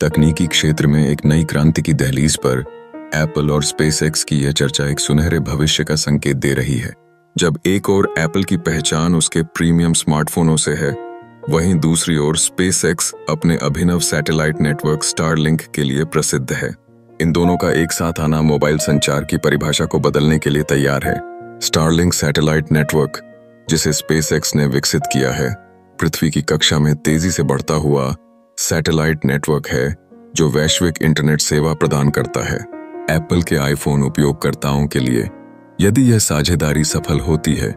तकनीकी क्षेत्र में एक नई क्रांति की दहलीज पर एप्पल और स्पेसएक्स की यह चर्चा एक सुनहरे भविष्य का संकेत दे रही है। जब एक ओर एप्पल की पहचान उसके प्रीमियम स्मार्टफोनों से है, वहीं दूसरी ओर स्पेसएक्स अपने अभिनव सैटेलाइट नेटवर्क स्टारलिंक के लिए प्रसिद्ध है। इन दोनों का एक साथ आना मोबाइल संचार की परिभाषा को बदलने के लिए तैयार है। स्टारलिंक सैटेलाइट नेटवर्क, जिसे स्पेसएक्स ने विकसित किया है, पृथ्वी की कक्षा में तेजी से बढ़ता हुआ सैटेलाइट नेटवर्क है जो वैश्विक इंटरनेट सेवा प्रदान करता है। एप्पल के आईफोन उपयोगकर्ताओं के लिए यदि यह साझेदारी सफल होती है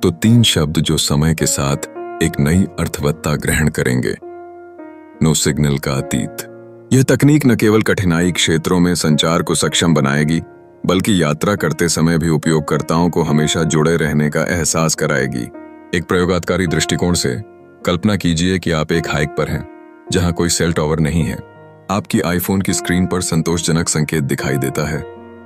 तो 3 शब्द जो समय के साथ एक नई अर्थवत्ता ग्रहण करेंगे। नो सिग्नल का अतीत। यह तकनीक न केवल कठिनाई क्षेत्रों में संचार को सक्षम बनाएगी, बल्कि यात्रा करते समय भी उपयोगकर्ताओं को हमेशा जुड़े रहने का एहसास कराएगी। एक प्रयोगात्मक दृष्टिकोण से कल्पना कीजिए कि आप एक हाइक पर हैं जहां कोई सेल टॉवर नहीं है। आपकी आईफोन की स्क्रीन पर संतोषजनक संकेत दिखाई देता है,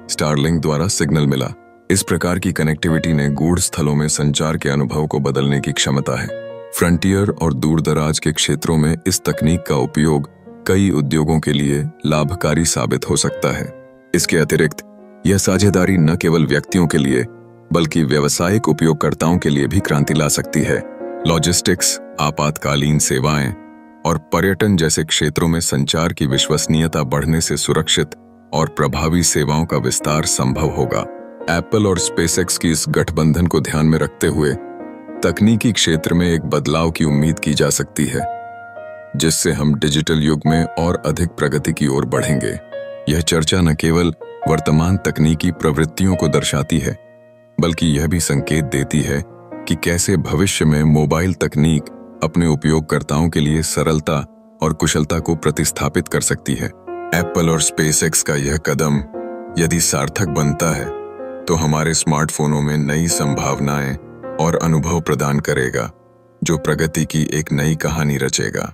स्टारलिंक द्वारा सिग्नल मिला। इस प्रकार की कनेक्टिविटी ने गूढ़ स्थलों में संचार के अनुभव को बदलने की क्षमता है। फ्रंटियर और दूरदराज के क्षेत्रों में इस तकनीक का उपयोग कई उद्योगों के लिए लाभकारी साबित हो सकता है। इसके अतिरिक्त यह साझेदारी न केवल व्यक्तियों के लिए बल्कि व्यावसायिक उपयोगकर्ताओं के लिए भी क्रांति ला सकती है। लॉजिस्टिक्स, आपातकालीन सेवाएं और पर्यटन जैसे क्षेत्रों में संचार की विश्वसनीयता बढ़ने से सुरक्षित और प्रभावी सेवाओं का विस्तार संभव होगा। एप्पल और स्पेसएक्स की इस गठबंधन को ध्यान में रखते हुए तकनीकी क्षेत्र में एक बदलाव की उम्मीद की जा सकती है, जिससे हम डिजिटल युग में और अधिक प्रगति की ओर बढ़ेंगे। यह चर्चा न केवल वर्तमान तकनीकी प्रवृत्तियों को दर्शाती है, बल्कि यह भी संकेत देती है कि कैसे भविष्य में मोबाइल तकनीक अपने उपयोगकर्ताओं के लिए सरलता और कुशलता को प्रतिस्थापित कर सकती है। एप्पल और स्पेसएक्स का यह कदम यदि सार्थक बनता है तो हमारे स्मार्टफोनों में नई संभावनाएं और अनुभव प्रदान करेगा, जो प्रगति की एक नई कहानी रचेगा।